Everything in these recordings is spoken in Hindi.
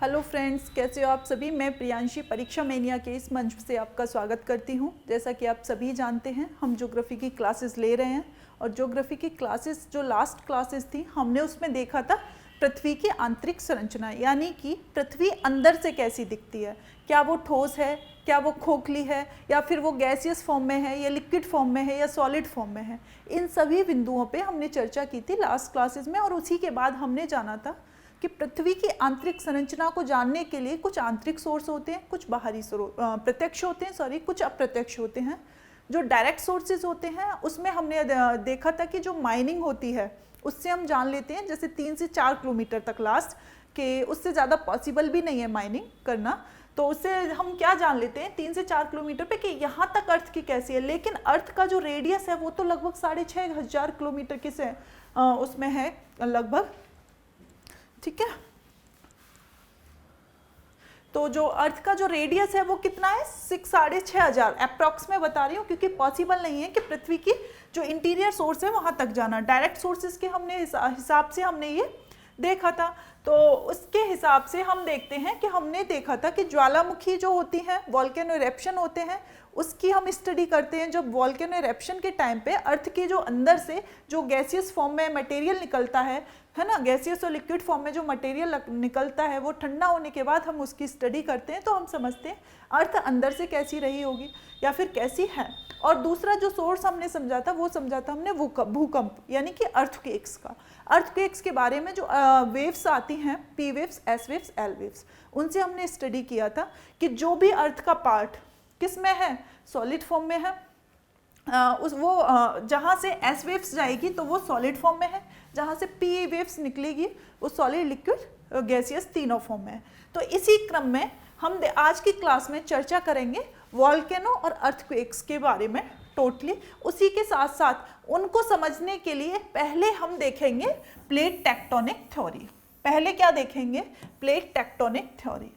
हेलो फ्रेंड्स, कैसे हो आप सभी। मैं प्रियांशी परीक्षा मेनिया के इस मंच से आपका स्वागत करती हूं। जैसा कि आप सभी जानते हैं, हम ज्योग्राफी की क्लासेस ले रहे हैं और ज्योग्राफी की क्लासेस जो लास्ट क्लासेस थी हमने उसमें देखा था पृथ्वी की आंतरिक संरचना, यानी कि पृथ्वी अंदर से कैसी दिखती है, क्या वो ठोस है, क्या वो खोखली है, या फिर वो गैसियस फॉर्म में है, या लिक्विड फॉर्म में है, या सॉलिड फॉर्म में है। इन सभी बिंदुओं पे हमने चर्चा की थी लास्ट क्लासेस में। और उसी के बाद हमने जाना था कि पृथ्वी की आंतरिक संरचना को जानने के लिए कुछ आंतरिक सोर्स होते हैं, कुछ बाहरी प्रत्यक्ष होते हैं, कुछ अप्रत्यक्ष होते हैं। जो डायरेक्ट सोर्सेज होते हैं उसमें हमने देखा था कि जो माइनिंग होती है उससे हम जान लेते हैं, जैसे 3 से 4 किलोमीटर तक लास्ट के, उससे ज़्यादा पॉसिबल भी नहीं है माइनिंग करना। तो उससे हम क्या जान लेते हैं 3 से 4 किलोमीटर पे कि यहाँ तक अर्थ की कैसी है। लेकिन अर्थ का जो रेडियस है वो तो लगभग 6,500 किलोमीटर के से उसमें है लगभग, ठीक है। तो जो अर्थ का जो रेडियस है वो कितना है, 6,500 अप्रॉक्स में बता रही हूँ, क्योंकि पॉसिबल नहीं है कि पृथ्वी की जो इंटीरियर सोर्स है वहां तक जाना। डायरेक्ट सोर्सेज के हमने हिसाब से हमने ये देखा था। तो उसके हिसाब से हम देखते हैं कि हमने देखा था कि ज्वालामुखी जो होती हैं, वोल्केनो इरेप्शन होते हैं, उसकी हम स्टडी करते हैं। जब वोल्केनो इरेप्शन के टाइम पे अर्थ के जो अंदर से जो गैसियस फॉर्म में मटेरियल निकलता है ना, गैसियस और लिक्विड फॉर्म में जो मटेरियल निकलता है वो ठंडा होने के बाद हम उसकी स्टडी करते हैं, तो हम समझते हैं अर्थ अंदर से कैसी रही होगी या फिर कैसी है। और दूसरा जो सोर्स हमने समझा था वो समझा था हमने भूकंप, यानी कि अर्थक्वेक्स का। अर्थक्वेक्स के बारे में जो वेव्स आती हैं, P waves, S waves, L waves, उनसे हमने स्टडी किया था कि जो भी अर्थ का पार्ट किस में है, सॉलिड फॉर्म में है, जहाँ से एस वेव्स जाएगी तो वो सॉलिड फॉर्म में है, जहाँ से पी वेव्स निकलेगी वो सॉलिड, लिक्विड, गैसियस तीनों फॉर्म में है। तो इसी क्रम में हम आज की क्लास में चर्चा करेंगे वोल्केनो और अर्थक्वेक्स के बारे में टोटली। उसी के साथ साथ उनको समझने के लिए पहले हम देखेंगे प्लेट टेक्टोनिक थ्योरी। पहले क्या देखेंगे, प्लेट टेक्टोनिक थ्योरी।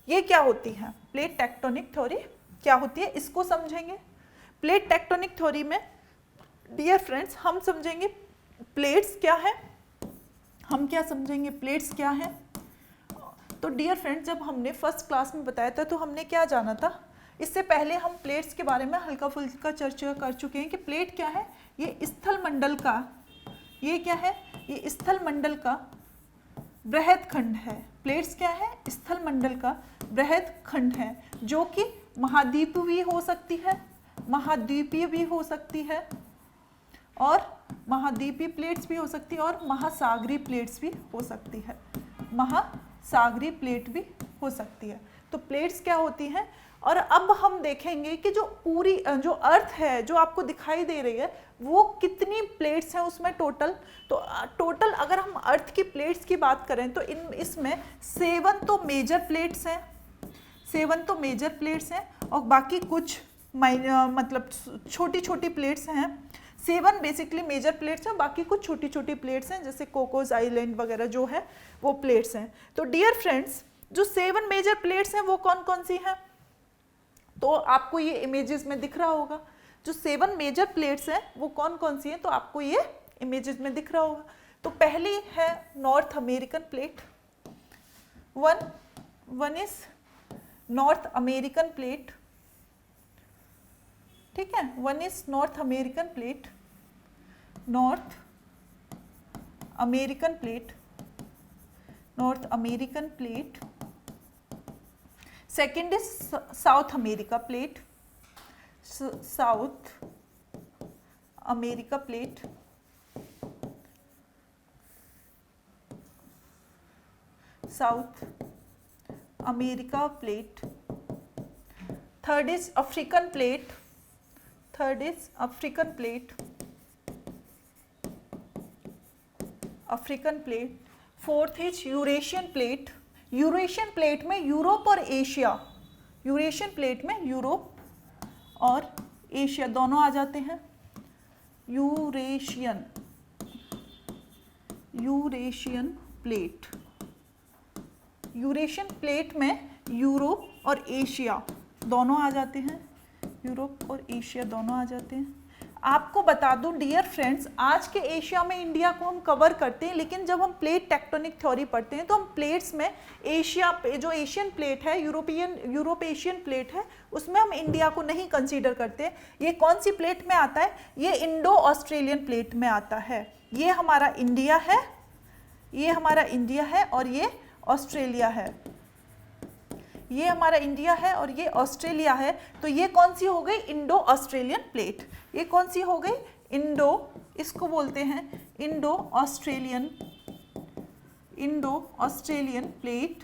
ये क्या होती है, प्लेट टेक्टोनिक थ्योरी क्या होती है, इसको समझेंगे। प्लेट टेक्टोनिक थ्योरी में डियर फ्रेंड्स हम समझेंगे प्लेट्स क्या है, हम क्या समझेंगे प्लेट्स क्या है। तो डियर फ्रेंड्स, जब हमने फर्स्ट क्लास में बताया था तो हमने क्या जाना था, इससे पहले हम प्लेट्स के बारे में हल्का फुल्का चर्चा कर चुके हैं कि प्लेट क्या है। ये स्थल मंडल का, ये क्या है, ये स्थल मंडल का बृहद खंड है। प्लेट्स क्या है, स्थल मंडल का बृहद खंड है, जो कि महाद्वीप भी हो सकती है, महाद्वीपीय भी हो सकती है, और महाद्वीपीय प्लेट्स भी हो सकती है, और महासागरीय प्लेट्स भी हो सकती है, महासागरीय प्लेट भी हो सकती है। तो प्लेट्स क्या होती हैं। और अब हम देखेंगे कि जो पूरी जो अर्थ है जो आपको दिखाई दे रही है वो कितनी प्लेट्स हैं उसमें टोटल। तो टोटल अगर हम अर्थ की प्लेट्स की बात करें तो इसमें 7 तो मेजर प्लेट्स हैं, 7 तो मेजर प्लेट्स हैं, और बाकी कुछ मतलब छोटी छोटी प्लेट्स हैं। 7 बेसिकली मेजर प्लेट्स हैं, बाकी कुछ छोटी छोटी प्लेट्स हैं, जैसे कोकोस आइलैंड वगैरह जो है वो प्लेट्स हैं। तो डियर फ्रेंड्स, जो 7 मेजर प्लेट्स हैं वो कौन कौन सी हैं, तो आपको ये इमेजेस में दिख रहा होगा। जो 7 मेजर प्लेट्स हैं वो कौन कौन सी हैं, तो आपको ये इमेजेस में दिख रहा होगा। तो पहली है north American plate, one is north American plate, ठीक है, one is north American plate, north American plate, north American plate. Second is south America plate, south America plate. South America plate. Third is African plate, third is African plate, African plate. Fourth is Eurasian plate, Eurasian plate में यूरोप और एशिया, यूरेशियन प्लेट में यूरोप और एशिया दोनों आ जाते हैं। Eurasian, Eurasian plate, Eurasian plate में यूरोप और एशिया दोनों आ जाते हैं, यूरोप और एशिया दोनों आ जाते हैं। आपको बता दूं डियर फ्रेंड्स, आज के एशिया में इंडिया को हम कवर करते हैं, लेकिन जब हम प्लेट टेक्टोनिक थ्योरी पढ़ते हैं तो हम प्लेट्स में एशिया पे जो एशियन प्लेट है, यूरोप एशियन प्लेट है, उसमें हम इंडिया को नहीं कंसीडर करते। ये कौन सी प्लेट में आता है? ये इंडो ऑस्ट्रेलियन प्लेट में आता है। ये हमारा इंडिया है, ये हमारा इंडिया है और ये ऑस्ट्रेलिया है। ये हमारा इंडिया है और ये ऑस्ट्रेलिया है। तो ये कौन सी हो गई? Indo Australian plate. ये कौन सी हो गई? इंडो, इसको बोलते हैं Indo Australian plate,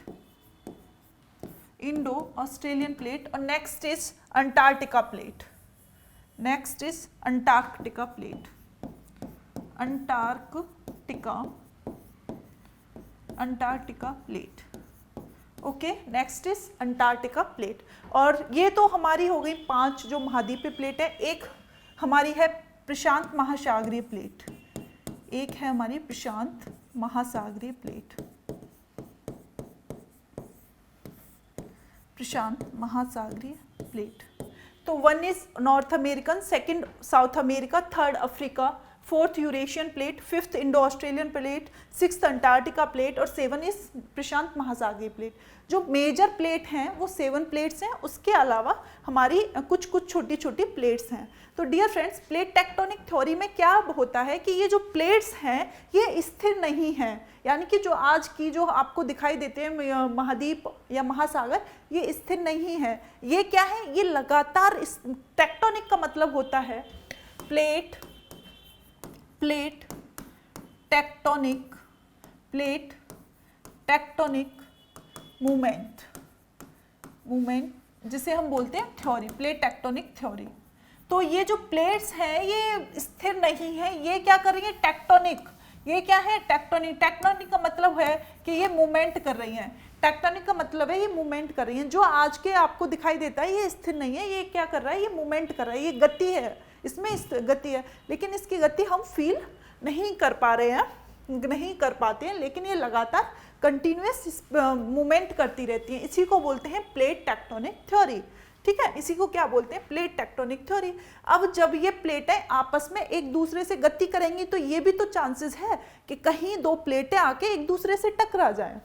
Indo Australian plate. और next is Antarctica plate, next is Antarctica plate, Antarctica plate. Okay, next is Antarctica plate. और ये तो हमारी हो गई 5 जो महाद्वीपीय प्लेट है। एक हमारी है प्रशांत महासागरीय प्लेट, एक है हमारी प्रशांत महासागरीय प्लेट, प्रशांत महासागरीय प्लेट। तो 1 is north American, 2nd south America, 3rd Africa, 4th Eurasian plate, 5th Indo Australian plate, 6th Antarctica plate और 7 इज प्रशांत महासागरीय प्लेट। जो मेजर प्लेट हैं वो 7 प्लेट्स हैं, उसके अलावा हमारी कुछ छोटी छोटी प्लेट्स हैं। तो dear friends, plate tectonic theory में क्या होता है कि ये जो प्लेट्स हैं ये स्थिर नहीं हैं, यानी कि जो आज की जो आपको दिखाई देते हैं महाद्वीप या महासागर, ये स्थिर नहीं है। ये क्या है? ये लगातार, टेक्टोनिक का मतलब होता है प्लेट टेक्टोनिक मूवमेंट, जिसे हम बोलते हैं थ्योरी, प्लेट टेक्टोनिक थ्योरी। तो ये जो प्लेट्स हैं ये स्थिर नहीं है, ये क्या कर रही है? टेक्टोनिक। ये क्या है? टेक्टोनिक का मतलब है कि ये मूवमेंट कर रही हैं। टेक्टोनिक का मतलब है ये मूवमेंट कर रही हैं। जो आज के आपको दिखाई देता है ये स्थिर नहीं है, ये क्या कर रहा है? ये मूवमेंट कर रहा है, ये गति है, इसमें गति है, लेकिन इसकी गति हम फील नहीं कर पा रहे हैं, नहीं कर पाते हैं, लेकिन ये लगातार कंटिन्यूअस मूवमेंट करती रहती है। इसी को बोलते हैं प्लेट टेक्टोनिक थ्योरी। ठीक है, इसी को क्या बोलते हैं? Plate tectonic theory. अब जब ये प्लेटें आपस में एक दूसरे से गति करेंगी तो ये भी तो चांसेस है कि कहीं 2 प्लेटें आके एक दूसरे से टकरा जाएं।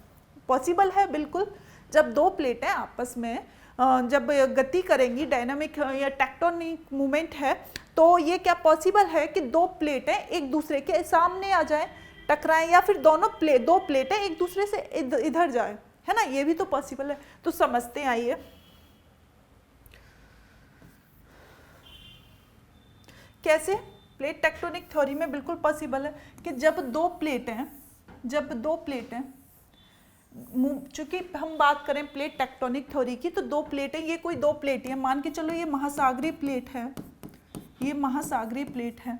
पॉसिबल है, बिल्कुल। जब 2 प्लेटें आपस में जब गति करेंगी, डायनामिक या टेक्टोनिक मूवमेंट है, तो ये क्या पॉसिबल है कि 2 प्लेटें एक दूसरे के सामने आ जाएं, टकराएं, या फिर 2 प्लेटें एक दूसरे से इधर जाएं, है ना? ये भी तो पॉसिबल है। तो समझते हैं, आइए। कैसे? प्लेट टेक्टोनिक थ्योरी में बिल्कुल पॉसिबल है कि जब दो प्लेटें चूंकि हम बात करें प्लेट टेक्टोनिक थ्योरी की, तो 2 प्लेटें, ये कोई 2 प्लेट है, मान के चलो ये महासागरीय प्लेट है, ये महासागरीय प्लेट है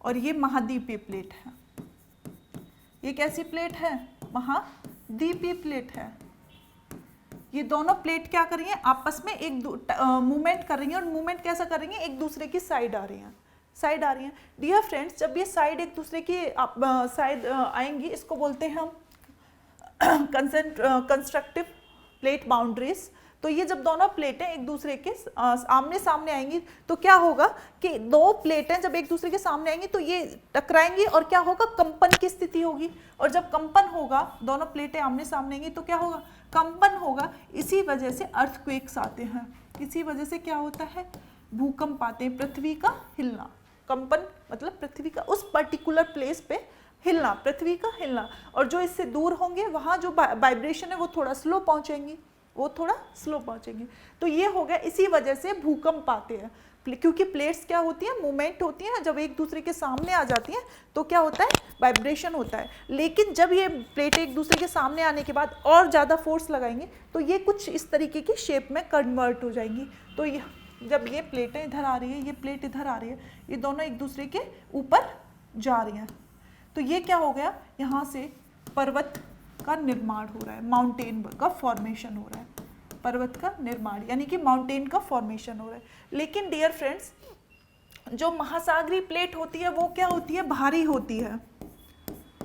और ये महाद्वीपीय प्लेट है। ये कैसी प्लेट है? महाद्वीपीय प्लेट है। ये दोनों प्लेट क्या कर रही हैं? आपस में एक मूवमेंट कर रही हैं, और मूवमेंट कैसा कर रही हैं? एक दूसरे की साइड आ रही हैं, डियर फ्रेंड्स। जब ये साइड एक दूसरे की साइड आएंगी, इसको बोलते हैं हम कंस्ट्रक्टिव प्लेट बाउंड्रीज। तो ये जब दोनों प्लेटें एक दूसरे के आमने सामने आएंगी तो क्या होगा कि 2 प्लेटें जब एक दूसरे के सामने आएंगी तो ये टकराएंगी, और क्या होगा? कंपन की स्थिति होगी। और जब कंपन होगा, दोनों प्लेटें आमने सामने आएंगी तो क्या होगा? कंपन होगा। इसी वजह से अर्थक्वेक्स आते हैं, इसी वजह से क्या होता है? भूकंप आते हैं, पृथ्वी का हिलना। कंपन मतलब पृथ्वी का उस पर्टिकुलर प्लेस पे हिलना, पृथ्वी का हिलना। और जो इससे दूर होंगे वहाँ जो वाइब्रेशन है वो थोड़ा स्लो पहुँचेंगी, तो ये हो गया। इसी वजह से भूकंप आते हैं, क्योंकि प्लेट्स क्या होती हैं? मूवमेंट होती है। जब एक दूसरे के सामने आ जाती हैं तो क्या होता है? वाइब्रेशन होता है। लेकिन जब ये प्लेटें एक दूसरे के सामने आने के बाद और ज़्यादा फोर्स लगाएंगे तो ये कुछ इस तरीके की शेप में कन्वर्ट हो जाएंगी। तो ये जब ये प्लेटें इधर आ रही है, ये प्लेट इधर आ रही है, ये दोनों एक दूसरे के ऊपर जा रही हैं, तो ये क्या हो गया? यहाँ से पर्वत का निर्माण हो रहा है, माउंटेन का फॉर्मेशन हो रहा है, पर्वत का निर्माण यानी कि माउंटेन का फॉर्मेशन हो रहा है। लेकिन डियर फ्रेंड्स, जो महासागरीय प्लेट होती है वो क्या होती है? भारी होती है।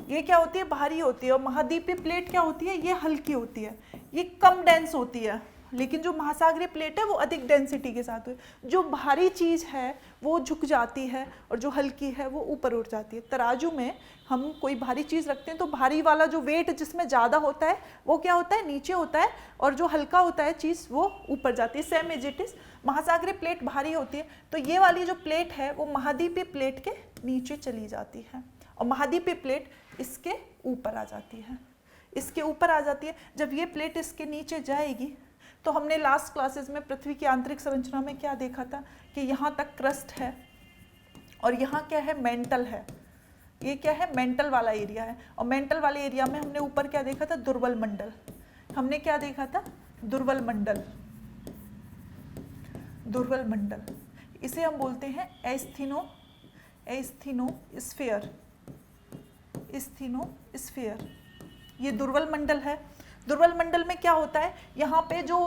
ये क्या होती है? भारी होती है। और महाद्वीपीय प्लेट क्या होती है? ये हल्की होती है, ये कम डेंस होती है, लेकिन जो महासागरीय प्लेट है वो अधिक डेंसिटी के साथ हुई। जो भारी चीज़ है वो झुक जाती है और जो हल्की है वो ऊपर उठ जाती है। तराजू में हम कोई भारी चीज़ रखते हैं तो भारी वाला जो वेट जिसमें ज़्यादा होता है वो क्या होता है, नीचे होता है, और जो हल्का होता है चीज़ वो ऊपर जाती है। सेम एज इट इज महासागरीय प्लेट भारी होती है तो ये वाली जो प्लेट है वो महाद्वीपीय प्लेट के नीचे चली जाती है और महाद्वीपीय प्लेट इसके ऊपर आ जाती है, इसके ऊपर आ जाती है। जब ये प्लेट इसके नीचे जाएगी तो हमने लास्ट क्लासेस में पृथ्वी की आंतरिक संरचना में क्या देखा था कि यहाँ तक क्रस्ट है और यहाँ क्या है, मेंटल है। ये क्या है, मेंटल वाला एरिया है। और मेंटल वाले एरिया में हमने ऊपर क्या देखा था, दुर्बल मंडल। हमने क्या देखा था, दुर्बल मंडल, दुर्बल मंडल। इसे हम बोलते हैं एस्थीनोस्फीयर, एस्थीनोस्फीयर। ये दुर्बल मंडल है। दुर्बल मंडल में क्या होता है, यहाँ पे जो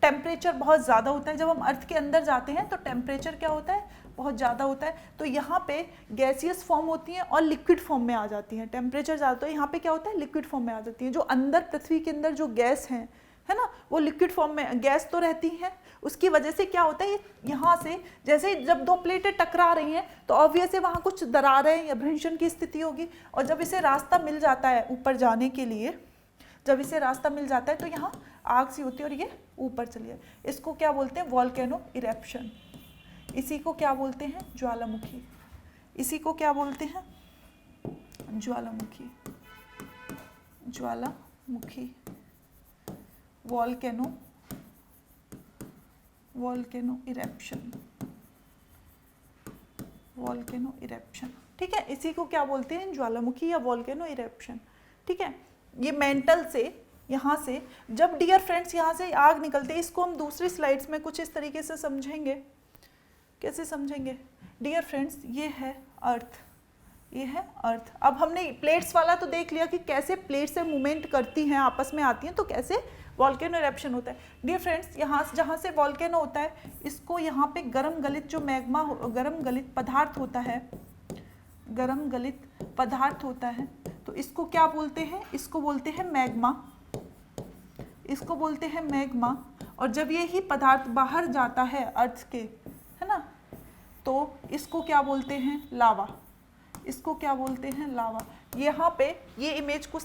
टेम्परेचर बहुत ज़्यादा होता है, जब हम अर्थ के अंदर जाते हैं तो टेम्परेचर क्या होता है, बहुत ज़्यादा होता है। तो यहाँ पे गैसियस फॉर्म होती हैं और लिक्विड फॉर्म में आ जाती हैं। टेम्परेचर ज़्यादा तो यहाँ पे क्या होता है, लिक्विड फॉर्म में आ जाती हैं। जो अंदर पृथ्वी के अंदर जो गैस है ना, वो लिक्विड फॉर्म में गैस तो रहती है। उसकी वजह से क्या होता है, यहाँ से जैसे जब दो प्लेटें टकरा रही हैं तो ऑब्वियस है वहाँ कुछ दरारें या भ्रंशन की स्थिति होगी। और जब इसे रास्ता मिल जाता है ऊपर जाने के लिए, जब इसे रास्ता मिल जाता है तो यहाँ आग सी होती है और ये ऊपर चली जाए। इसको क्या बोलते हैं, वॉल्केनो इरेप्शन। इसी को क्या बोलते हैं, ज्वालामुखी। इसी को क्या बोलते हैं, ज्वालामुखी, ज्वालामुखी, volcano, volcano eruption, volcano eruption. ठीक है, इसी को क्या बोलते हैं, ज्वालामुखी या वॉल्केनो इरेप्शन। ठीक है, ये मेंटल से यहाँ से जब डियर फ्रेंड्स यहाँ से आग निकलती है, इसको हम दूसरी स्लाइड्स में कुछ इस तरीके से समझेंगे। कैसे समझेंगे डियर फ्रेंड्स, ये है अर्थ, ये है अर्थ। अब हमने प्लेट्स वाला तो देख लिया कि कैसे प्लेट से मूवमेंट करती हैं, आपस में आती हैं, तो कैसे वॉल्केनो इरेप्शन होता है। डियर फ्रेंड्स, यहाँ जहाँ से वॉल्केनो होता है, इसको यहाँ पे गर्म गलित जो मैग्मा, गर्म गलित पदार्थ होता है, गर्म गलित पदार्थ होता है, तो इसको क्या बोलते हैं, इसको बोलते हैं मैग्मा, इसको बोलते हैं मैग्मा। और जब ये ही पदार्थ बाहर जाता है अर्थ के, है ना, तो इसको क्या बोलते हैं, लावा। इसको क्या बोलते हैं, लावा। यहाँ पे ये इमेज कुछ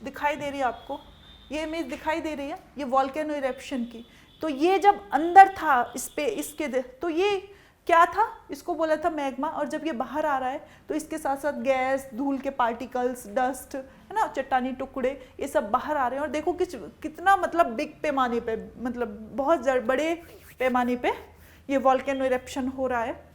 दिखाई दे रही है आपको, ये इमेज दिखाई दे रही है, ये वॉल्केनो इरेप्शन की। तो ये जब अंदर था इस पे, इसके तो ये क्या था, इसको बोला था मैग्मा। और जब ये बाहर आ रहा है तो इसके साथ साथ गैस, धूल के पार्टिकल्स, डस्ट, है ना, चट्टानी टुकड़े, ये सब बाहर आ रहे हैं। और देखो कितना मतलब बिग पैमाने पे, मतलब बहुत बड़े पैमाने पे ये वॉल्केनो इरेप्शन हो रहा है।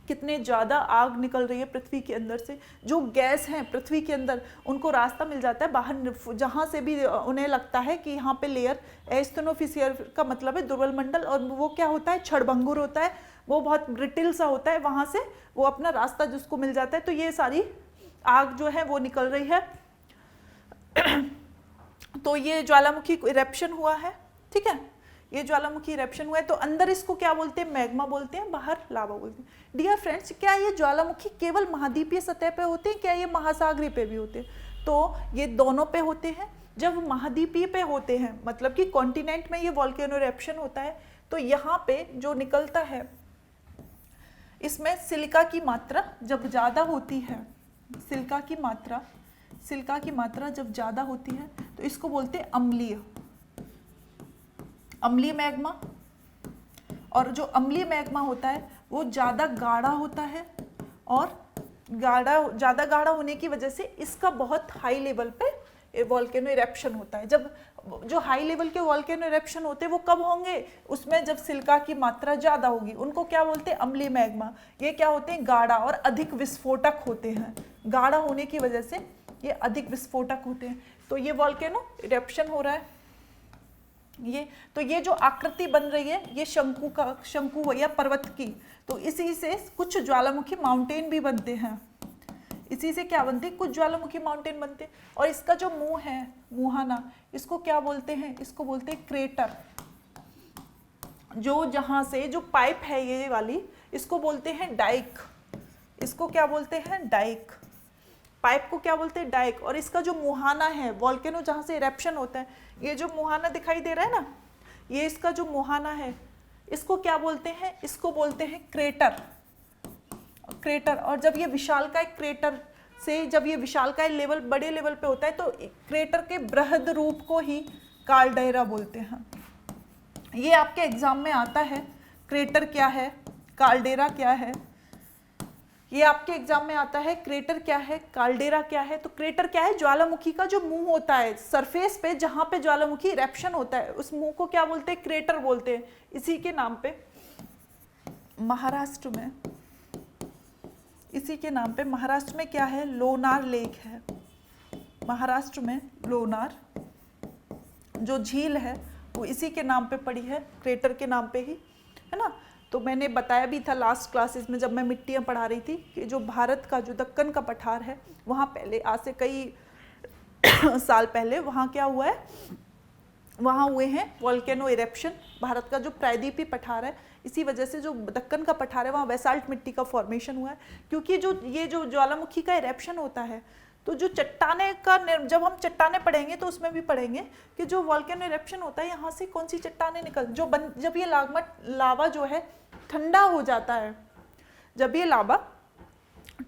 कितने ज़्यादा आग निकल रही है पृथ्वी के अंदर से। जो गैस हैं पृथ्वी के अंदर, उनको रास्ता मिल जाता है बाहर, जहाँ से भी उन्हें लगता है कि यहाँ पे लेयर, एस्थेनोस्फीयर का मतलब है दुर्बल मंडल, और वो क्या होता है, क्षणभंगुर होता है, वो बहुत ब्रिटिल सा होता है, वहाँ से वो अपना रास्ता जिसको मिल जाता है। तो ये सारी आग जो है वो निकल रही है। तो ये ज्वालामुखी इरेप्शन हुआ है। ठीक है, ये ज्वालामुखी इरेप्शन हुआ है। तो अंदर इसको क्या बोलते हैं, मैग्मा बोलते हैं, बाहर लावा बोलते हैं। डियर फ्रेंड्स, क्या ये ज्वालामुखी केवल महाद्वीपीय सतह पे होते हैं, क्या ये महासागरीय पे भी होते हैं? तो ये दोनों पे होते हैं। जब महाद्वीपीय पे होते हैं, मतलब कि कॉन्टिनेंट में ये वॉल्केनो इरेप्शन होता है, तो यहाँ पे जो निकलता है, इसमें सिलिका की मात्रा जब ज़्यादा होती है, सिलिका की मात्रा जब ज़्यादा होती है तो इसको बोलते हैं अम्लीय, अम्लीय मैग्मा। और जो अम्लीय मैग्मा होता है वो ज़्यादा गाढ़ा होता है, और ज़्यादा गाढ़ा होने की वजह से इसका बहुत हाई लेवल पे वॉल्केनो इरेप्शन होता है। जब जो हाई लेवल के वॉल्केनो इरेप्शन होते हैं वो कब होंगे, उसमें जब सिलिका की मात्रा ज़्यादा होगी, उनको क्या बोलते हैं, अम्लीय मैग्मा। ये क्या होते हैं, गाढ़ा और अधिक विस्फोटक होते हैं। गाढ़ा होने की वजह से ये अधिक विस्फोटक होते हैं। तो ये वॉल्केनो इरेप्शन हो रहा है। ये जो आकृति बन रही है, ये शंकु या पर्वत की। तो इसी से कुछ ज्वालामुखी माउंटेन भी बनते हैं। इसी से क्या बनते हैं, कुछ ज्वालामुखी माउंटेन बनते हैं। और इसका जो मुंह है, मुहाना, इसको क्या बोलते हैं, इसको बोलते हैं क्रेटर। जो जहां से जो पाइप है ये वाली, इसको बोलते हैं डाइक। इसको क्या बोलते हैं, डाइक। पाइप को क्या बोलते हैं, डाइक। और इसका जो मुहाना है, वॉल्केनो जहाँ से इरेप्शन होता है, ये जो मुहाना दिखाई दे रहा है ना, ये इसका जो मुहाना है इसको क्या बोलते हैं, इसको बोलते हैं क्रेटर। क्रेटर, और जब ये विशालकाय क्रेटर से, जब ये विशालकाय लेवल बड़े लेवल पे होता है तो क्रेटर के बृहद रूप को ही काल्डेरा बोलते हैं। ये आपके एग्जाम में आता है, क्रेटर क्या है, काल्डेरा क्या है, ये आपके एग्जाम में आता है। क्रेटर क्या है, काल्डेरा क्या है। तो क्रेटर क्या है, ज्वालामुखी का जो मुंह होता है सरफेस पे, जहां पे ज्वालामुखी इरेप्शन होता है उस मुंह को क्या बोलते हैं, क्रेटर बोलते हैं। इसी के नाम पे महाराष्ट्र में, इसी के नाम पे महाराष्ट्र में क्या है, लोनार लेक है। महाराष्ट्र में लोनार जो झील है वो इसी के नाम पे पड़ी है, क्रेटर के नाम पे ही, है ना। तो मैंने बताया भी था लास्ट क्लासेस में जब मैं मिट्टियाँ पढ़ा रही थी कि जो भारत का जो दक्कन का पठार है वहाँ पहले, आज से कई साल पहले वहाँ क्या हुआ है, वहाँ हुए हैं वोल्केनो इरेप्शन। भारत का जो प्रायद्वीपीय पठार है, इसी वजह से जो दक्कन का पठार है वहाँ बेसाल्ट मिट्टी का फॉर्मेशन हुआ है। क्योंकि जो ये जो ज्वालामुखी का इरेप्शन होता है तो जो चट्टाने का, जब हम चट्टाने पढ़ेंगे तो उसमें भी पढ़ेंगे कि जो वोल्केनो इरेप्शन होता है यहाँ से कौन सी चट्टाने जब ये लावा जो है ठंडा हो जाता है, जब ये लावा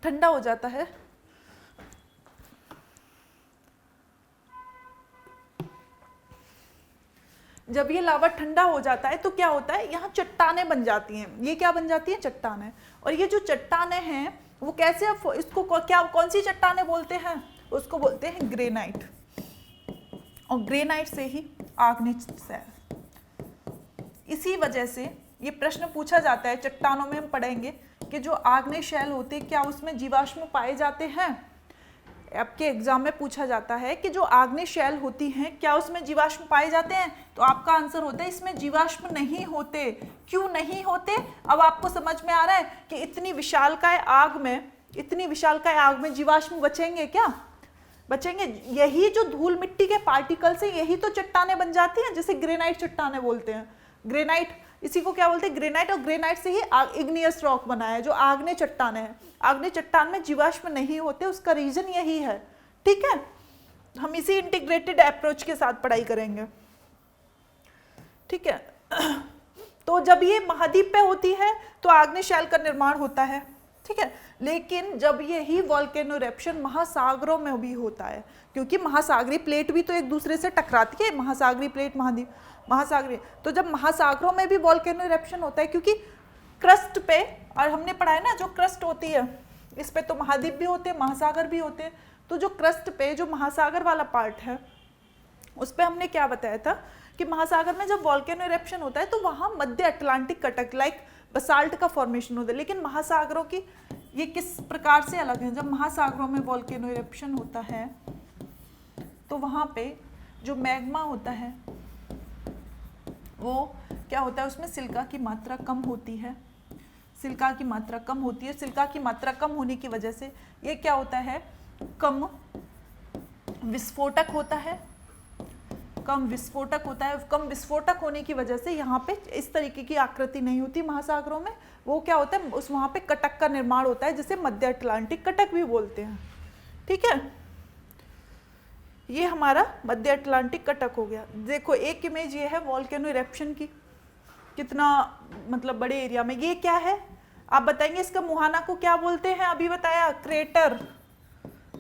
ठंडा हो जाता है जब ये लावा ठंडा हो जाता है तो क्या होता है, यहाँ चट्टाने बन जाती हैं। ये क्या बन जाती हैं, चट्टाने। और ये जो चट्टाने हैं वो कैसे, इसको क्या, कौन सी चट्टाने बोलते हैं, उसको बोलते हैं ग्रेनाइट। और ग्रेनाइट से ही आग्नेय शैल। इसी वजह से ये प्रश्न पूछा जाता है, चट्टानों में हम पढ़ेंगे कि जो आग्नेय शैल होते हैं क्या उसमें जीवाश्म पाए जाते हैं। आपके एग्जाम में पूछा जाता है कि जो आग्नेय शैल होती हैं क्या उसमें जीवाश्म पाए जाते हैं, तो आपका आंसर होता है इसमें जीवाश्म नहीं होते। क्यों नहीं होते, अब आपको समझ में आ रहा है कि इतनी विशालकाय आग में जीवाश्म बचेंगे क्या, बचेंगे। यही जो धूल मिट्टी के पार्टिकल्स है यही तो चट्टाने बन जाती हैं, जिसे ग्रेनाइट चट्टाने बोलते हैं। ग्रेनाइट, इसी को क्या बोलते हैं, ग्रेनाइट। और ग्रेनाइट से ही इग्नियस रॉक बना है, जो आग्नेय चट्टाने हैं। आग्नेय चट्टान में जीवाश्म नहीं होते, उसका रीजन यही है। ठीक है, हम इसी इंटीग्रेटेड अप्रोच के साथ पढ़ाई करेंगे। ठीक है, तो जब ये महाद्वीप पे होती है तो आग्नेय शैल का निर्माण होता है। ठीक है, लेकिन जब यही वोल्केनो इरेप्शन महासागरों में भी होता है, क्योंकि महासागरीय प्लेट भी तो एक दूसरे से टकराती है, महासागरीय प्लेट, महाद्वीप, महासागरीय। तो जब महासागरों में भी वोल्केनो इरेप्शन होता है, क्योंकि क्रस्ट पे, और हमने पढ़ा है ना जो क्रस्ट होती है इस पे तो महाद्वीप भी होते हैं, महासागर भी होते हैं। तो जो क्रस्ट पे जो महासागर वाला पार्ट है उस पे हमने क्या बताया था कि महासागर में जब वोल्केनो इरेप्शन होता है तो वहाँ मध्य अटलांटिक कटक लाइक बसाल्ट का फॉर्मेशन होता है। लेकिन महासागरों की ये किस प्रकार से अलग है, जब महासागरों में वोल्केनो इरेप्शन होता है तो वहाँ पे जो मैग्मा होता है वो क्या होता है, उसमें सिलिका की मात्रा कम होती है। सिलिका की मात्रा कम होती है। सिलिका की मात्रा कम होने की वजह से ये क्या होता है, कम विस्फोटक होता है। कम विस्फोटक होता है। कम विस्फोटक होने की वजह से यहाँ पे इस तरीके की आकृति नहीं होती महासागरों में। वो क्या होता है, उस वहाँ पे कटक का निर्माण होता है, जिसे मध्य अटलांटिक कटक भी बोलते हैं। ठीक है, ये हमारा मध्य अटलांटिक कटक हो गया। देखो एक इमेज ये है वोल्केनो इरेप्शन की, कितना मतलब बड़े एरिया में। ये क्या है आप बताएंगे, इसका मुहाना को क्या बोलते हैं, अभी बताया क्रेटर।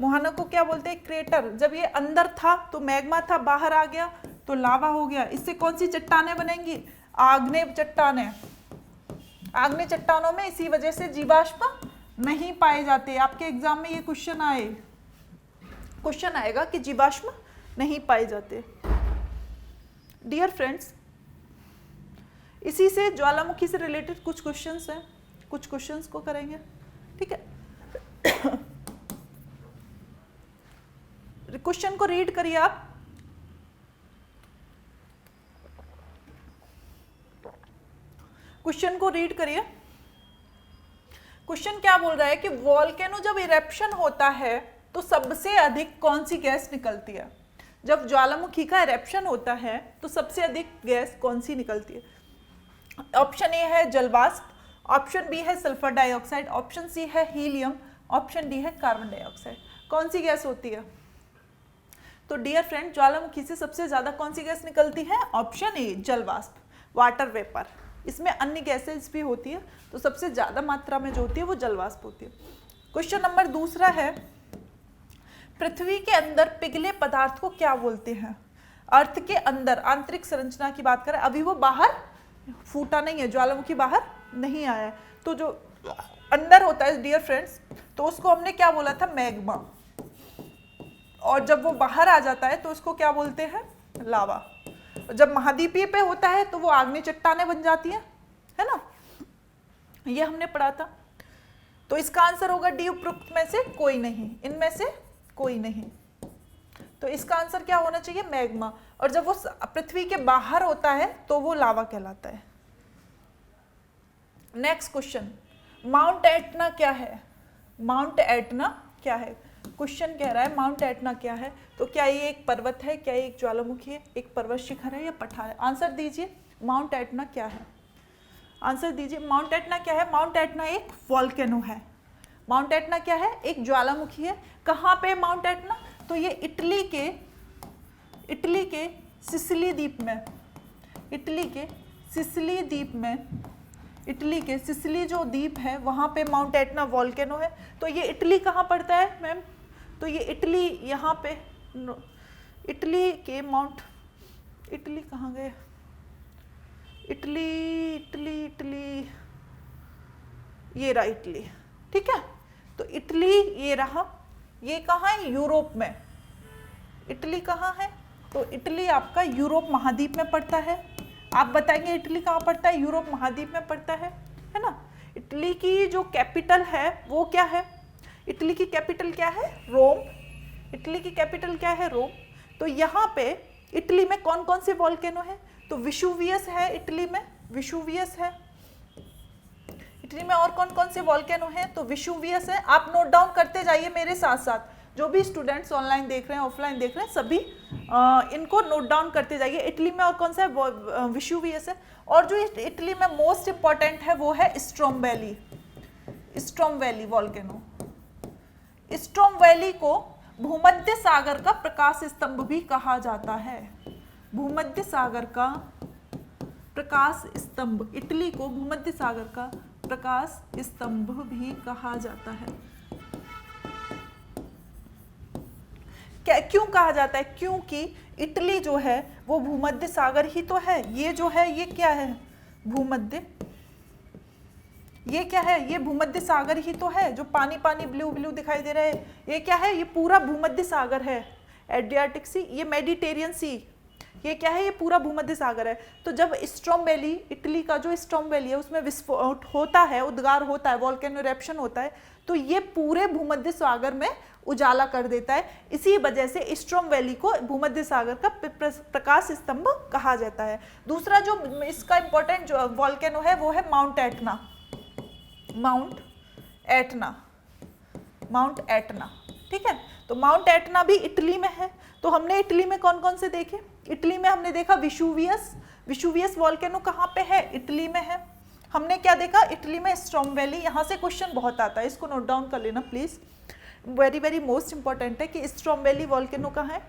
मुहाना को क्या बोलते हैं, क्रेटर। जब ये अंदर था तो मैग्मा था, बाहर आ गया तो लावा हो गया। इससे कौन सी चट्टानें बनेंगी, आग्नेय चट्टानें। आग्नेय चट्टानों में इसी वजह से जीवाश्म नहीं पाए जाते। आपके एग्जाम में ये क्वेश्चन आएगा कि जीवाश्म नहीं पाए जाते। डियर फ्रेंड्स, इसी से ज्वालामुखी से रिलेटेड कुछ क्वेश्चंस हैं, कुछ क्वेश्चंस को करेंगे। ठीक है, क्वेश्चन को रीड करिए आप। क्वेश्चन को रीड करिए। क्वेश्चन क्या बोल रहा है कि वोल्केनो जब इरेप्शन होता है तो सबसे अधिक कौन सी गैस निकलती है। जब ज्वालामुखी का इरेप्शन होता है तो सबसे अधिक गैस कौन सी निकलती है। ऑप्शन ए है जलवाष्प, ऑप्शन बी है सल्फर डाइऑक्साइड, ऑप्शन सी है हीलियम, ऑप्शन डी है कार्बन डाइऑक्साइड। कौन सी गैस होती है। तो डियर फ्रेंड, ज्वालामुखी से सबसे ज्यादा कौन सी गैस निकलती है? ऑप्शन ए, जल वाष्प, वाटर वेपर। इसमें अन्य गैसेज भी होती है, तो सबसे ज्यादा मात्रा में जो होती है वो जल वाष्प होती है। क्वेश्चन नंबर दूसरा है, पृथ्वी के अंदर पिघले पदार्थ को क्या बोलते हैं? अर्थ के अंदर आंतरिक संरचना की बात करें, अभी वो बाहर फूटा नहीं है, ज्वालामुखी बाहर नहीं आया है, तो जो अंदर होता है डियर फ्रेंड्स, तो उसको हमने क्या बोला था? मैग्मा। और जब वो बाहर आ जाता है तो उसको क्या बोलते हैं? लावा। जब महाद्वीपीय पे होता है तो वो आग्नेय चट्टानें बन जाती है ना, ये हमने पढ़ा था। तो इसका आंसर होगा डी, उपरोक्त में से कोई नहीं, इनमें से कोई नहीं। तो इसका आंसर क्या होना चाहिए? मैग्मा। और जब वो पृथ्वी के बाहर होता है तो वो लावा कहलाता है। नेक्स्ट क्वेश्चन, माउंट एटना क्या है? माउंट एटना क्या है? क्वेश्चन कह रहा है माउंट एटना क्या है, तो क्या ये एक पर्वत है, क्या ये एक ज्वालामुखी है, एक पर्वत शिखर है या पठार है? आंसर दीजिए, माउंट एटना क्या है? आंसर दीजिए, माउंट एटना क्या है? माउंट एटना एक वॉल्केनो है। माउंट एटना क्या है? एक ज्वालामुखी है। कहाँ पे माउंट एटना? तो ये इटली के सिसिली द्वीप में, इटली के सिसिली जो द्वीप है वहाँ पे माउंट एटना वॉल्केनो है। तो ये इटली कहाँ पड़ता है मैम? तो ये इटली यहाँ पे, इटली कहाँ गए? इटली, ये रहा इटली, ठीक है। तो इटली ये रहा, ये कहाँ है? यूरोप में। इटली कहाँ है? तो इटली आपका यूरोप महाद्वीप में पड़ता है। आप बताएंगे इटली कहाँ पड़ता है? यूरोप महाद्वीप में पड़ता है ना। इटली की जो कैपिटल है वो क्या है? इटली की कैपिटल क्या है? रोम। इटली की कैपिटल क्या है? रोम। तो यहाँ पे इटली में कौन कौन से वॉल्केनो है? तो विशुवियस है इटली में, विशुवियस है इटली में। और कौन कौन से वॉल्केनो हैं? तो विशुवियस है। आप नोट डाउन करते जाइए मेरे साथ साथ, जो भी स्टूडेंट्स ऑनलाइन देख रहे हैं, ऑफलाइन देख रहे हैं, सभी इनको नोट डाउन करते जाइए। इटली में और कौन सा है? विशुवियस है। और जो इटली में मोस्ट इंपॉर्टेंट है वो है स्ट्रोम वैली वॉल्केनो। स्ट्रोम वैली को भूमध्य सागर का प्रकाश स्तंभ भी कहा जाता है। भूमध्य सागर का प्रकाश स्तंभ, इटली को भूमध्य सागर का प्रकाश स्तंभ भी कहा जाता है। क्या क्यों कहा जाता है? क्योंकि इटली जो है वो भूमध्य सागर ही तो है। ये जो है ये क्या है? भूमध्य, ये क्या है? ये भूमध्य सागर ही तो है। जो पानी पानी ब्लू ब्लू दिखाई दे रहा है ये क्या है? ये पूरा भूमध्य सागर है। एड्रियाटिक सी, ये मेडिटेरियन सी, ये क्या है? ये पूरा भूमध्य सागर है। तो जब स्ट्रोम वैली, इटली का जो स्ट्रोम वैली है उसमें विस्फोट होता है, उद्गार होता है, वॉल्केनो इरप्शन होता है, तो ये पूरे भूमध्य सागर में उजाला कर देता है। इसी वजह से स्ट्रोम वैली को भूमध्य सागर का प्रकाश स्तंभ कहा जाता है। दूसरा जो इसका इंपॉर्टेंट जो वॉल्केनो है वो है माउंट एटना। माउंट एटना, ठीक है। तो माउंट एटना भी इटली में है। तो हमने इटली में कौन कौन से देखे? इटली में हमने देखा विशुवियस वॉल्केनो कहाँ पे है? इटली में है। हमने क्या देखा? इटली में स्ट्रोम वैली। यहाँ से क्वेश्चन बहुत आता है, इसको नोट डाउन कर लेना please, very very most important है कि स्ट्रोम वैली वॉल्केनो कहाँ है?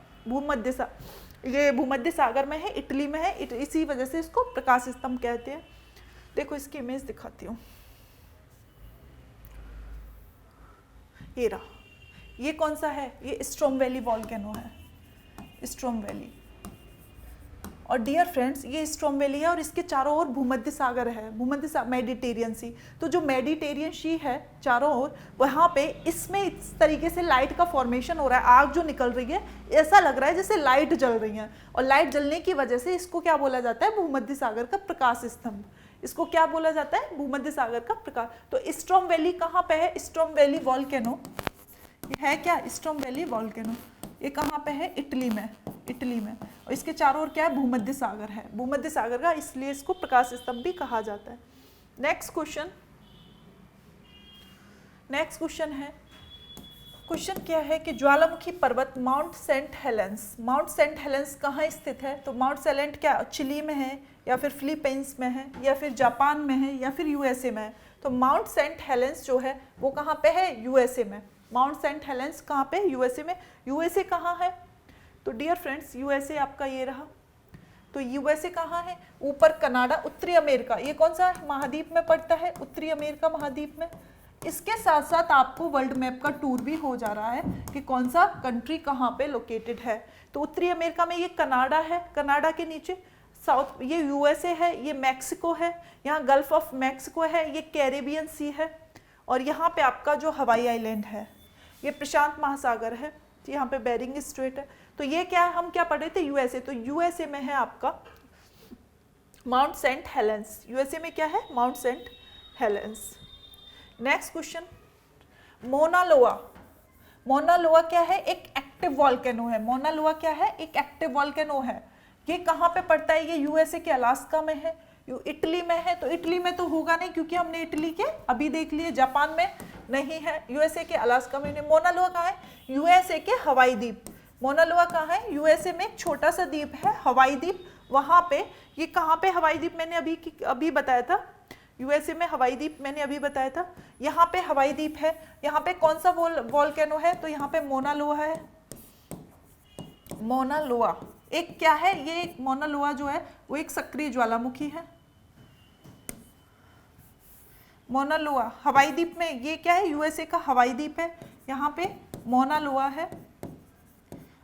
ये भूमध्य सागर में है, इटली में है। इसी वजह से इसको प्रकाश स्तंभ कहते हैं। देखो इसकी इमेज दिखाती हूँ, ये रहा। ये कौन सा है? ये स्ट्रोम वैली वॉल्केनो है, स्ट्रोम वैली। और डियर फ्रेंड्स, ये स्ट्रोम वैली है और इसके चारों ओर भूमध्य सागर है, मेडिटेरियन सी। तो जो मेडिटेरियन सी है चारों ओर, वहाँ पे इसमें इस तरीके से लाइट का फॉर्मेशन हो रहा है। आग जो निकल रही है, ऐसा लग रहा है जैसे लाइट जल रही है। और लाइट जलने की वजह से इसको क्या बोला जाता है? भूमध्य सागर का प्रकाश स्तंभ। इसको क्या बोला जाता है? भूमध्य सागर का प्रकाश। तो स्ट्रोम वैली कहाँ पे है? स्ट्रोम वैली वॉल्केनो है क्या? स्ट्रोम वैली वॉल्केनो ये कहाँ पे है? इटली में। और इसके चारों ओर क्या है? भूमध्य सागर है, भूमध्य सागर का, इसलिए इसको प्रकाश स्तंभ भी कहा जाता है। नेक्स्ट क्वेश्चन है, क्वेश्चन क्या है कि ज्वालामुखी पर्वत माउंट सेंट हेलेंस कहाँ स्थित है? तो माउंट सेलेंट क्या चिली में है, या फिर फिलीपींस में है, या फिर जापान में है, या फिर यूएसए में है? तो माउंट सेंट हेलेंस जो है वो कहाँ पे है? यूएसए में। माउंट सेंट हेलेंस कहाँ पे? यूएसए में। यूएसए कहाँ है? तो डियर फ्रेंड्स यूएसए आपका ये रहा। तो यूएसए कहाँ है? ऊपर कनाडा, उत्तरी अमेरिका, ये कौन सा महाद्वीप में पड़ता है? उत्तरी अमेरिका महाद्वीप में। इसके साथ साथ आपको वर्ल्ड मैप का टूर भी हो जा रहा है कि कौन सा कंट्री कहाँ पे लोकेटेड है। तो उत्तरी अमेरिका में ये कनाडा है, कनाडा के नीचे साउथ ये यूएसए है, ये मैक्सिको है, यहाँ गल्फ ऑफ मैक्सिको है, ये कैरेबियन सी है, और यहाँ पे आपका जो हवाई आइलैंड है ये प्रशांत महासागर है, यहाँ पे बेरिंग स्ट्रेट है। तो ये क्या है, हम क्या पढ़ रहे थे? यूएसए। तो यूएसए में है आपका माउंट सेंट हेलेंस। यूएसए में क्या है? Mount Saint Helens. Next question, Mona Loa. Mona लोआ क्या है? एक एक्टिव वॉल्केनो है। मोना लोआ क्या है? एक एक्टिव वॉल्केनो है। ये कहाँ पे पड़ता है? ये यूएसए के अलास्का में है, इटली में है। तो इटली में तो होगा नहीं क्योंकि हमने इटली के अभी देख लिए, जापान में नहीं है, यूएसए के अलास्का में नहीं। मोना लोआ कहाँ है? यूएसए के हवाई द्वीप। मोना लोआ कहाँ है? यूएसए में एक छोटा सा द्वीप है, हवाई द्वीप, वहां पे। ये कहाँ पे हवाई द्वीप? मैंने अभी बताया था, यूएसए में हवाई द्वीप मैंने अभी बताया था। यहाँ पे हवाई द्वीप है। यहाँ पे कौन सा वॉल्केनो है? तो यहाँ पे मोना लोआ है। मोना लोआ एक क्या है? ये एक मोना लोआ जो है वो एक सक्रिय ज्वालामुखी है। मोना लोआ हवाई द्वीप में, ये क्या है? यूएसए का हवाई द्वीप है। यहाँ पे मोना लोआ है,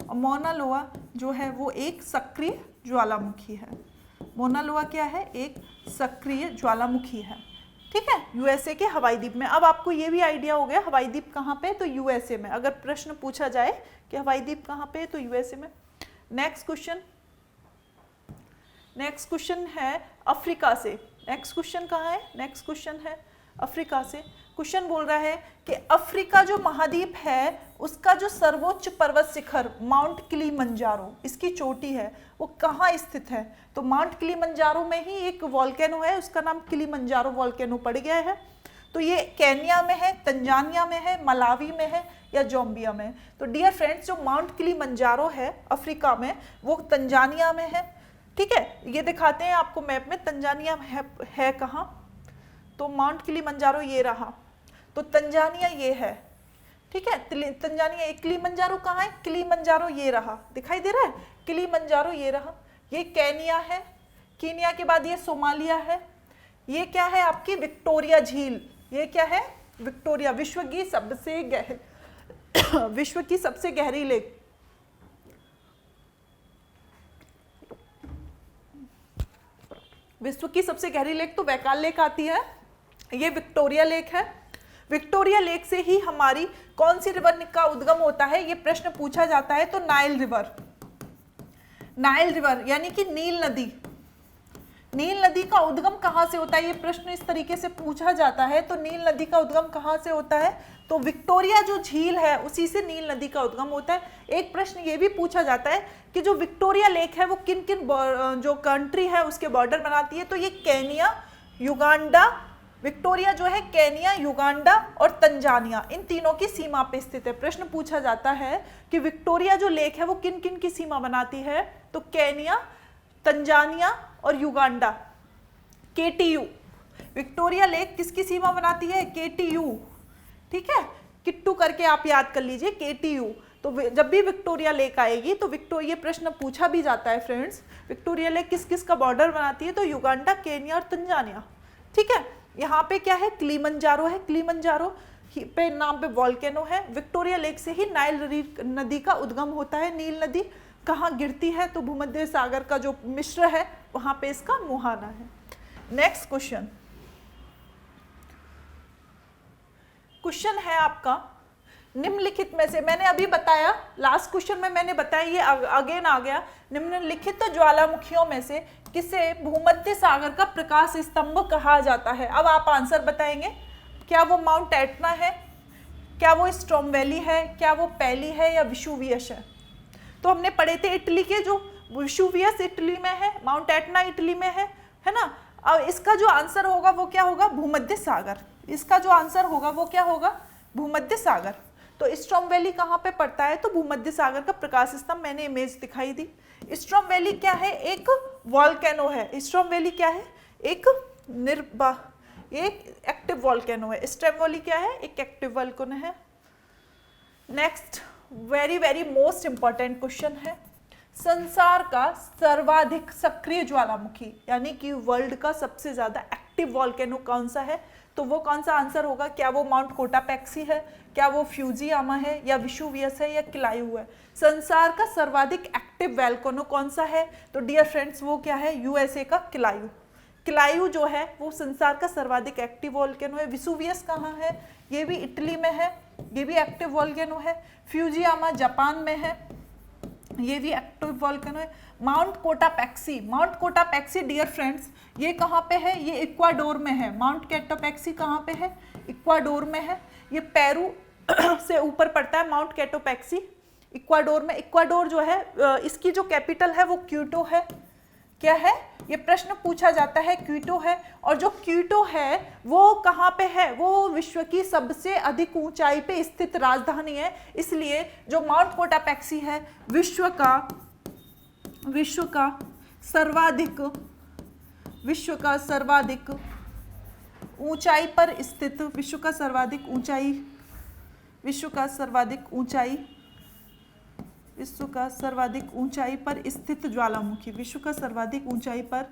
और मोना लोआ जो है वो एक सक्रिय ज्वालामुखी है। मोना लोआ क्या है? एक सक्रिय ज्वालामुखी है। ठीक है, यूएसए के हवाई द्वीप में। अब आपको ये भी आइडिया हो गया हवाई द्वीप कहाँ पे? तो यूएसए में। अगर प्रश्न पूछा जाए कि हवाई द्वीप कहाँ पे है, तो यूएसए में। नेक्स्ट क्वेश्चन है अफ्रीका से। नेक्स्ट क्वेश्चन कहाँ है? नेक्स्ट क्वेश्चन है अफ्रीका से। क्वेश्चन बोल रहा है कि अफ्रीका जो महाद्वीप है उसका जो सर्वोच्च पर्वत शिखर माउंट किलिमंजारो, इसकी चोटी है, वो कहाँ स्थित है? तो माउंट किलिमंजारो में ही एक वॉल्केनो है, उसका नाम किलिमंजारो वॉल्केनो पड़ गया है। तो ये केन्या में है, तंजानिया में है, मलावी में है, या जोम्बिया में? तो डियर फ्रेंड्स जो माउंट किलिमंजारो है अफ्रीका में वो तंजानिया में है। ठीक है, ये दिखाते हैं आपको मैप में तंजानिया है कहाँ। तो माउंट किलिमंजारो ये रहा, तो तंजानिया ये है। ठीक है, तंजानिया। किलिमंजारो कहाँ है? किलिमंजारो ये रहा, दिखाई दे रहा है? किलिमंजारो ये रहा। ये केन्या है, केन्या के बाद ये सोमालिया है। ये क्या है? आपकी विक्टोरिया झील। ये क्या है? विक्टोरिया, विश्व की सबसे गहरी लेक। विश्व की सबसे गहरी लेक तो वैकाल लेक आती है, ये विक्टोरिया लेक है। विक्टोरिया लेक से ही हमारी कौन सी रिवर का उद्गम होता है? ये प्रश्न पूछा जाता है। तो नाइल रिवर। नाइल रिवर यानी कि नील नदी। नील नदी का उद्गम कहाँ से होता है? ये प्रश्न इस तरीके से पूछा जाता है। तो नील नदी का उद्गम कहाँ से होता है? तो विक्टोरिया जो झील है उसी से नील नदी का उद्गम होता है। एक प्रश्न ये भी पूछा जाता है कि जो विक्टोरिया लेक है वो किन किन जो कंट्री है उसके बॉर्डर बनाती है? तो ये केन्या, युगांडा, विक्टोरिया जो है केन्या, युगांडा और तंजानिया, इन तीनों की सीमा पे स्थित है। प्रश्न पूछा जाता है कि विक्टोरिया जो लेक है वो किन किन की सीमा बनाती है? तो केन्या, तंजानिया और युगांडा। केटीयू, विक्टोरिया लेक किसकी सीमा बनाती है? केटीयू। ठीक है, किट्टू करके आप याद कर लीजिए, केटीयू। तो जब भी विक्टोरिया लेक आएगी तो विक्टोरिया प्रश्न पूछा भी जाता है फ्रेंड्स, विक्टोरिया लेक किस किस का बॉर्डर बनाती है? तो युगांडा, केन्या और तंजानिया। ठीक है, यहाँ पे क्या है? किलिमंजारो है। किलिमंजारो पे नाम पे वॉल्केनो है। विक्टोरिया लेक से ही नाइल नदी का उद्गम होता है। नील नदी कहाँ गिरती है? तो भूमध्य सागर का जो मिश्र है वहां पे इसका मुहाना है। नेक्स्ट क्वेश्चन है आपका, निम्नलिखित में से, मैंने अभी बताया लास्ट क्वेश्चन में मैंने बताया, ये अगेन आ गया, निम्नलिखित ज्वालामुखियों में से किसे भूमध्य सागर का प्रकाश स्तंभ कहा जाता है? अब आप आंसर बताएंगे। क्या वो माउंट एटना है, क्या वो स्ट्रोम वैली है, क्या वो पैली है, या विशुवियस है? तो हमने पढ़े थे इटली के, जो विशुवियस इटली में है, माउंट एटना इटली में है ना। अब इसका जो आंसर होगा वो क्या होगा? भूमध्य सागर। इसका जो आंसर होगा वो क्या होगा? भूमध्य सागर। तो स्ट्रोम वैली कहाँ पे पड़ता है? तो भूमध्य सागर का प्रकाश स्तंभ, मैंने इमेज दिखाई दी। स्ट्रोम वैली क्या है? एक वॉल्केनो है। स्ट्रोम वैली क्या है? एक एक्टिव वॉल्केनो है। स्ट्रोम वैली क्या है? एक एक्टिव वॉल्केनो है। Next very very most important question है, संसार का सर्वाधिक सक्रिय ज्वालामुखी, यानी कि वर्ल्ड का सबसे ज्यादा एक्टिव वॉल्केनो कौन सा है? तो वो कौन सा आंसर होगा? क्या वो माउंट कोटापेक्सी है, क्या वो फ्यूजियामा है, या विशुवियस है, या किलायू है? संसार का सर्वाधिक एक्टिव वॉल्केनो कौन सा है? तो डियर फ्रेंड्स वो क्या है? यूएसए का किलायू। किलायू जो है वो संसार का सर्वाधिक एक्टिव वॉल्केनो है। विशुवियस कहाँ है? ये भी इटली में है, ये भी एक्टिव वॉल्केनो है। फ्यूजियामा जापान में है, ये भी एक्टिव वॉल्केनो है। माउंट कोटापेक्सी, माउंट कोटापेक्सी डियर फ्रेंड्स ये कहाँ पे है? ये इक्वाडोर में है। माउंट कोटापेक्सी कहाँ पे है? इक्वाडोर में है। ये पेरू से ऊपर पड़ता है माउंट कोटापेक्सी, इक्वाडोर में। इक्वाडोर जो है इसकी जो कैपिटल है वो क्यूटो है। क्या है? ये प्रश्न पूछा जाता है, क्यूटो है। और जो क्यूटो है वो कहाँ पे है? वो विश्व की सबसे अधिक ऊंचाई पे स्थित राजधानी है। इसलिए जो माउंट कोटापेक्सी है विश्व का सर्वाधिक ऊंचाई पर स्थित, विश्व का सर्वाधिक ऊंचाई पर स्थित ज्वालामुखी, विश्व का सर्वाधिक ऊंचाई पर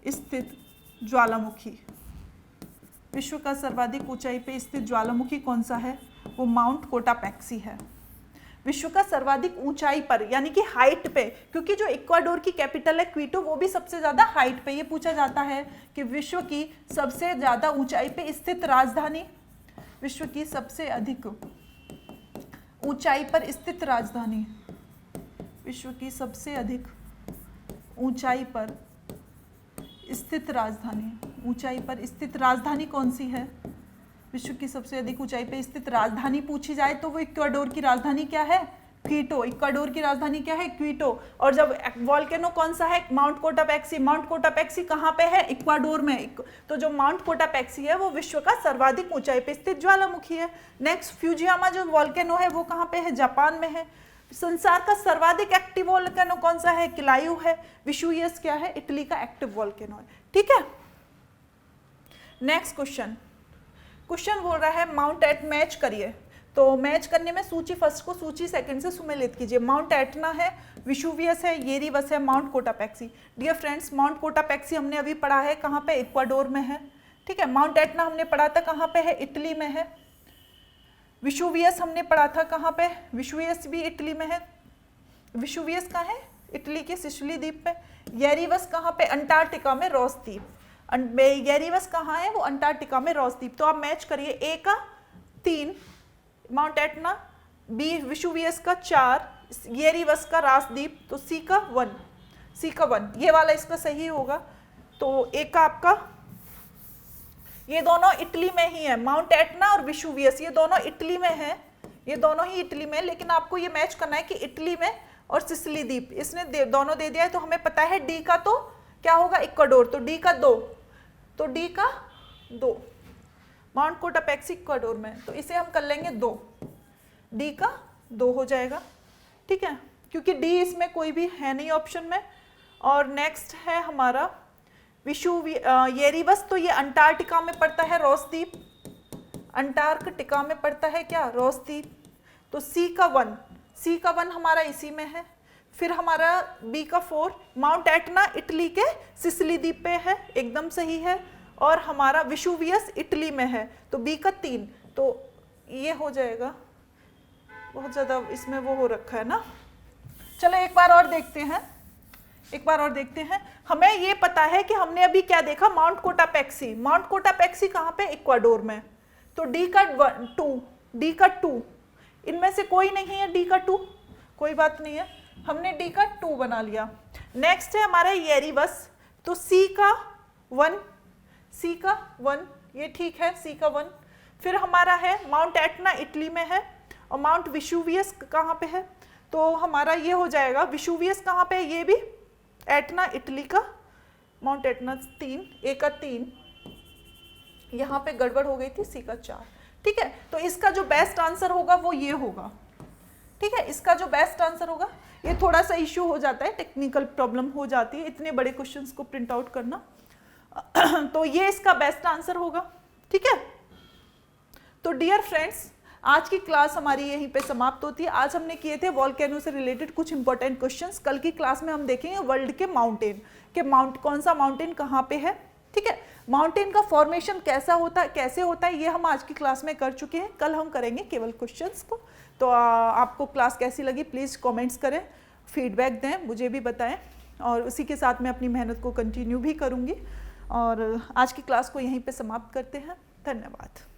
स्थित ज्वालामुखी, विश्व का सर्वाधिक ऊंचाई पे स्थित ज्वालामुखी कौन सा है? वो माउंट कोटापेक्सी है। विश्व का सर्वाधिक ऊंचाई पर यानी कि हाइट पे, क्योंकि जो इक्वाडोर की कैपिटल है क्वीटो वो भी सबसे ज्यादा हाइट पे। ये पूछा जाता है कि विश्व की सबसे ज्यादा ऊंचाई पे स्थित राजधानी, विश्व की सबसे अधिक ऊंचाई पर स्थित राजधानी, विश्व की सबसे अधिक ऊंचाई पर स्थित राजधानी कौन सी है? विश्व की सबसे अधिक ऊंचाई पर स्थित राजधानी पूछी जाए तो वो इक्वाडोर की राजधानी क्या है? क्वीटो। इक्वाडोर की राजधानी क्या है? क्वीटो। और जब वॉल्केनो कौन सा है? माउंट कोटापेक्सी। माउंट कोटापेक्सी कहाँ पे है? इक्वाडोर में। तो जो माउंट कोटापेक्सी है वो विश्व का सर्वाधिक ऊंचाई पे स्थित ज्वालामुखी है। नेक्स्ट फ्यूजियामा जो वॉल्केनो है वो कहाँ पे है? जापान में है। संसार का सर्वाधिक एक्टिव वॉल्केनो कौन सा है? किलायू है। विशुवियस क्या है? इटली का एक्टिव वॉल्केनो है। ठीक है। नेक्स्ट क्वेश्चन बोल रहा है माउंट एट, मैच करिए। तो मैच करने में सूची फर्स्ट को सूची सेकंड से सुमेलित कीजिए। माउंट एटना है, विशुवियस है, येरीवस है, माउंट कोटापेक्सी। डियर फ्रेंड्स माउंट कोटापेक्सी हमने अभी पढ़ा है कहाँ पे? इक्वाडोर में है। ठीक है। माउंट एटना हमने पढ़ा था कहाँ पे है? इटली में है। विशुवियस हमने पढ़ा था कहाँ पे? विशुवियस भी इटली में है। विशुवियस कहाँ है? इटली के सिसिली द्वीप पे। येरीवस कहाँ पे? अंटार्कटिका में, रॉस द्वीप। येरीवस कहाँ है? वो अंटार्कटिका में, रॉस द्वीप। तो आप मैच करिए। ए का 3 माउंट एटना, बी विशुवियस का 4, येरीवस का रास द्वीप, तो सी का 1, ये वाला इसका सही होगा। तो ए का आपका, ये दोनों इटली में ही है, माउंट एटना और विशुवियस, ये दोनों इटली में है, ये दोनों ही इटली में। लेकिन आपको ये मैच करना है कि इटली में और सिसिली द्वीप, इसने दोनों दे दिया है। तो हमें पता है डी का तो क्या होगा? इक्वाडोर। तो डी का 2, तो डी का 2, माउंट कोटापेक्सी इक्वाडोर में, तो इसे हम कर लेंगे 2, डी का 2 हो जाएगा। ठीक है, क्योंकि डी इसमें कोई भी है नहीं ऑप्शन में। और नेक्स्ट है हमारा येरीवस, तो ये अंटार्कटिका में पड़ता है, रॉस द्वीप, अंटार्कटिका में पड़ता है क्या? रॉस द्वीप। तो सी का 1 हमारा इसी में है। फिर हमारा बी का 4, माउंट एटना इटली के सिसिली द्वीप पे है, एकदम सही है। और हमारा विशुवियस इटली में है, तो बी का 3, तो ये हो जाएगा। बहुत ज़्यादा इसमें वो हो रखा है ना। चलो एक बार और देखते हैं। हमें ये पता है कि हमने अभी क्या देखा? माउंट कोटापेक्सी कहाँ पे? इक्वाडोर में। तो डी का 2, इनमें से कोई नहीं है डी का 2, कोई बात नहीं है, हमने डी का 2 बना लिया। नेक्स्ट है हमारा येरीवस, तो सी का 1, ये ठीक है, सी का 1। फिर हमारा है माउंट एटना इटली में है, और माउंट विशुवियस कहाँ पे है? तो हमारा ये हो जाएगा, विशुवियस कहाँ पे है? ये भी एटना इटली का, माउंट एटना 3, ए का 3, यहाँ पे गड़बड़ हो गई थी, सी का 4। ठीक है, तो इसका जो बेस्ट आंसर होगा वो ये होगा। ठीक है, इसका जो बेस्ट आंसर होगा, ये थोड़ा सा इश्यू हो जाता है, टेक्निकल प्रॉब्लम हो जाती है इतने बड़े क्वेश्चंस को प्रिंट आउट करना। तो ये इसका बेस्ट आंसर होगा। ठीक है, तो डियर फ्रेंड्स आज की क्लास हमारी यहीं पे समाप्त होती है। आज हमने किए थे वॉल्केनो से रिलेटेड कुछ इंपॉर्टेंट क्वेश्चंस। कल की क्लास में हम देखेंगे वर्ल्ड के माउंटेन के कौन सा माउंटेन कहाँ पे है, ठीक है। माउंटेन का फॉर्मेशन कैसे होता है ये हम आज की क्लास में कर चुके हैं। कल हम करेंगे केवल क्वेश्चंस को। तो आपको क्लास कैसी लगी प्लीज़ कमेंट्स करें, फीडबैक दें, मुझे भी बताएं, और उसी के साथ मैं अपनी मेहनत को कंटिन्यू भी करूंगी। और आज की क्लास को यहीं पे समाप्त करते हैं। धन्यवाद।